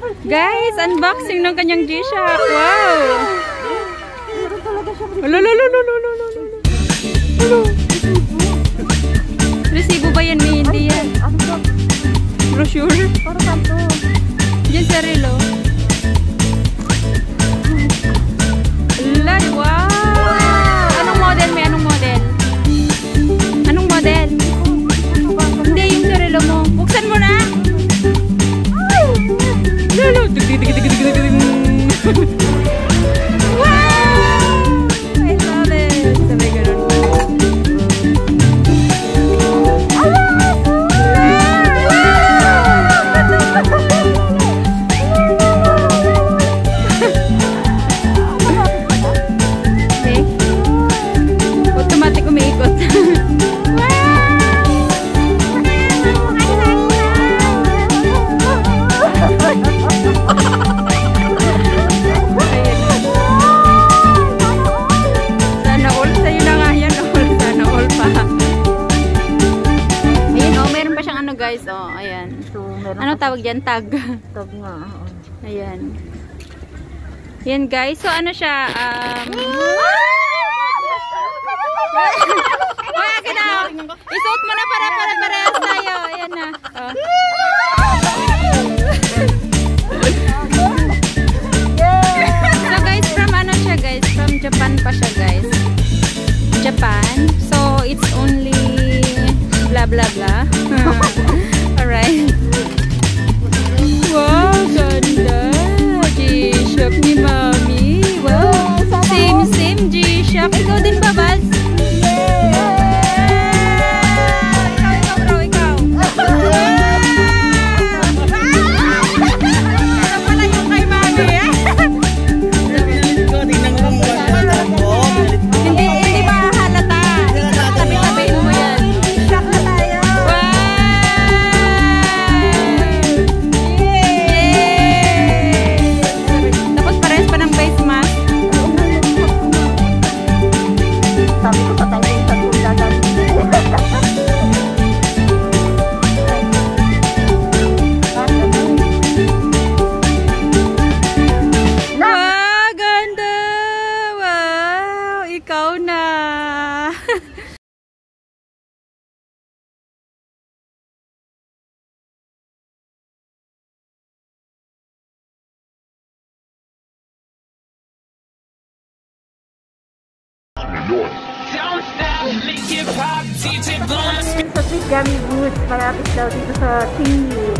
Guys, unboxing ng kanyang G-Shock. Wow! Resibo ba yan? May hindi yan. Brochure? Para kanto. Diyan sa relo. Wow! Anong model? May anong model? Anong model? Hindi, yung sa relo mo. Buksan mo na! Lalo! Wow! I love it! Sabay ganun. Okay. Automatic umiikot. Guys, oh, ayan. So, ano tawag dyan? Tag. Tag nga. Ayan. Yan guys. So, ano siya? Isuot mo na para parehas tayo. Ayan na. Oh. So guys, from ano siya guys? From Japan pa siya guys. Japan. So, it's only blah blah blah. Alright. Wow, ganda. G-Shock ni Mami. Wow. Same G-Shock. Ikaw din ba, Baz? Ikaw bro, ikaw. Ano pala yung kay Mami, eh? Hindi ba halata? Tabi-tabihin mo yan. Shock na tayo. Tapos parehas pa ng face mask. Sabi ko pa tayo sa tuladan. Wow, ganda! Wow, ikaw na! Sa Sweet Gummy Boots, malapit daw dito sa Tingli.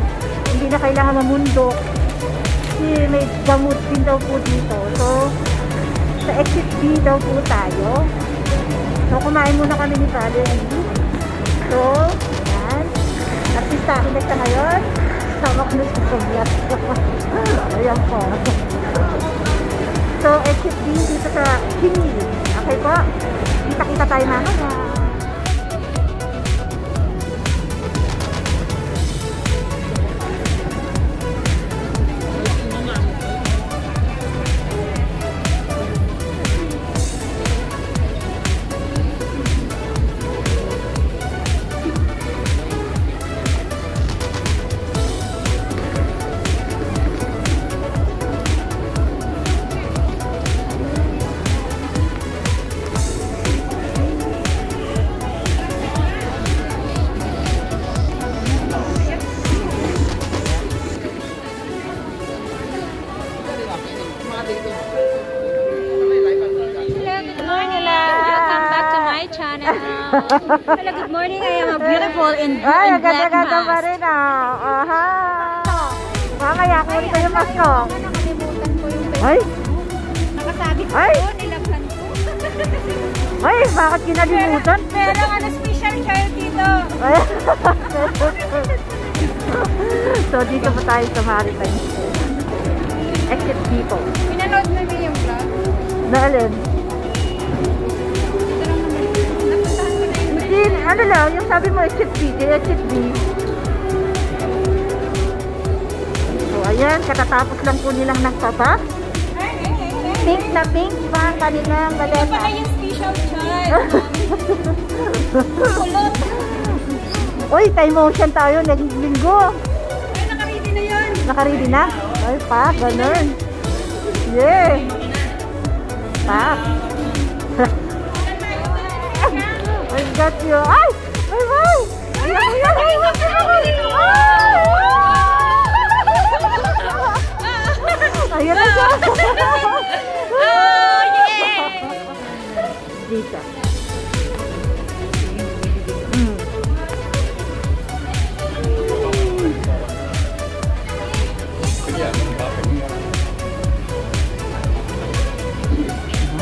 Hindi na kailangan mamundok. Kasi may gamot din daw po dito. So, sa exit B daw po tayo. So, kumain muna kami ni Valerie. So, yan. At least sa akin na siya ngayon. Sama ko na sa vlog. Ayan po. So, exit B dito sa Tingli. Okay po? Kita-kita tayo mamaya. Hello, good morning. I am a beautiful in Ay, black ganda-ganda pa mask. rin Aha. Mamaya, kunin ko yung mask ko. Nakalimutan ko yung face. Ay! Nakasabit ko, Ay! nilaghan ko. Ay, bakit kinalimutan? Meron ano special child dito. Ay. So, dito po tayo sa Maritime School. Exit dito. Pinanood mo ba yung vlog? Naalin? Ano lang, yung sabi mo exit B, exit B. So, ayan, katatapos lang po nilang nagtata. Pink na pink pa ang kanilang Ito baleta. pala yung special child. Kulot. Uy, time motion tayo, naging linggo. Ay, nakaready na yun. Nakaready na? Ay, pa, ganun. Yeah. Pa. I got you. Ay! Ay, ay! Ayan na siya. Oh, yeah! Dito.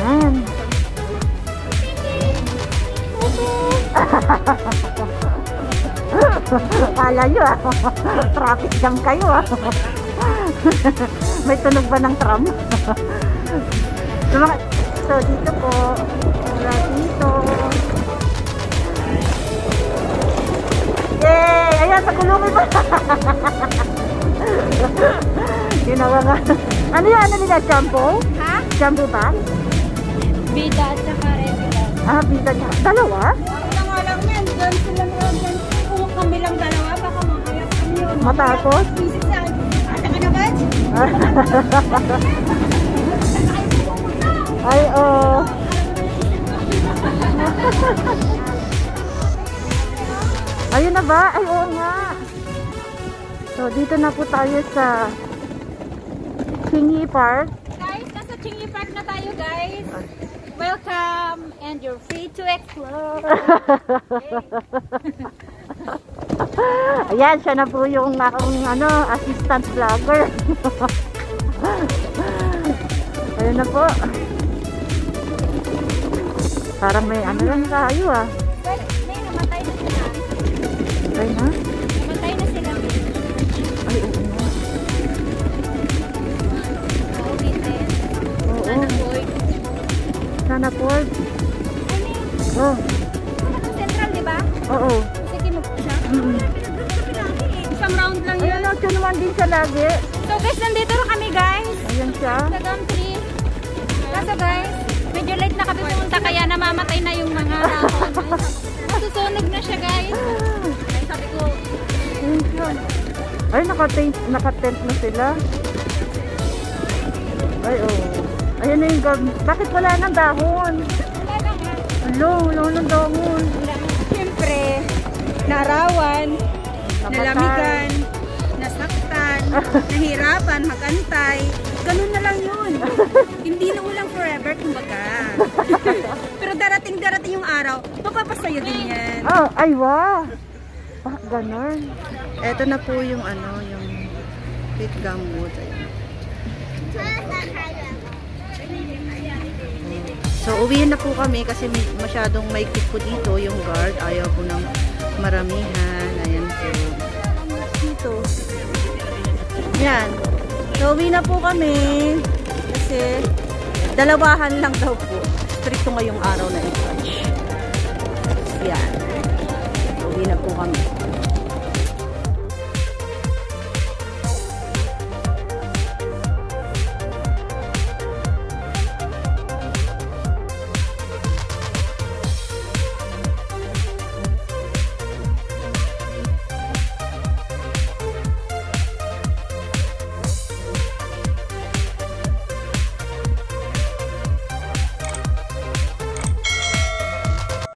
Ayan. Kala nyo traffic jam kayo May tunog ba ng tram? So dito po, dito. Yay! Ayan, sa kulungan pa. Ginawa nga. Ano yan? Ano nila? Shampoo? Ha? Shampoo ba? Bida at saka regular. Ah, bida niya. Dalawa? Wala nga lang yan. Doon sila lang yan. Kung kami lang dalawa, baka mamaya kami yun. Matapos? Visit sa ata ka na ba? Ay, oh. Ayun na ba? Ay, oo nga. So, dito na po tayo sa Chingy Park. Guys, nasa Chingy Park na tayo, guys. Welcome and you're free to explore. Ayan, siya na po yung akong assistant vlogger. Ayun na po. Parang may lang tayo Well, may namatay na sila. Okay na? Namatay na sila. Ay, oo nga. Oo, Vincent. Oo. Sana boy. Sana Ford. Ano yun? Oh. Ano central, di ba? Oo. Sige, mag-siya. Mm-hmm. Isang round lang yun. Ayun, siya naman din siya lagi. So guys, nandito na kami guys. Ayan siya. Sa Gumtree. Kaso guys, medyo late na kami pumunta kaya namamatay na yung mga dahon. Susunog na siya guys. Ay, sabi ko, Ayan siya. Ay, naka-tent na sila. Ay, oh. Ayan na yung bakit wala ng dahon? wala na nga. Wala ng dahon. Wala. Siyempre, narawan, nalamigan, nasaktan, nahirapan, magantay. Ganun na lang yun. Hindi na ulang forever, kumbaga. Pero darating yung araw, mapapasayo din yan. Oh, ay, wow. Bakit ganon? Ito na po yung yung pit gumwood. So, uwiin na po kami kasi masyadong maikit po dito yung guard. Ayaw po ng maramihan. Ayan po. Dito. Yan. So, uwi na po kami kasi dalawahan lang daw po. Stricto ngayong araw na ito. Yan.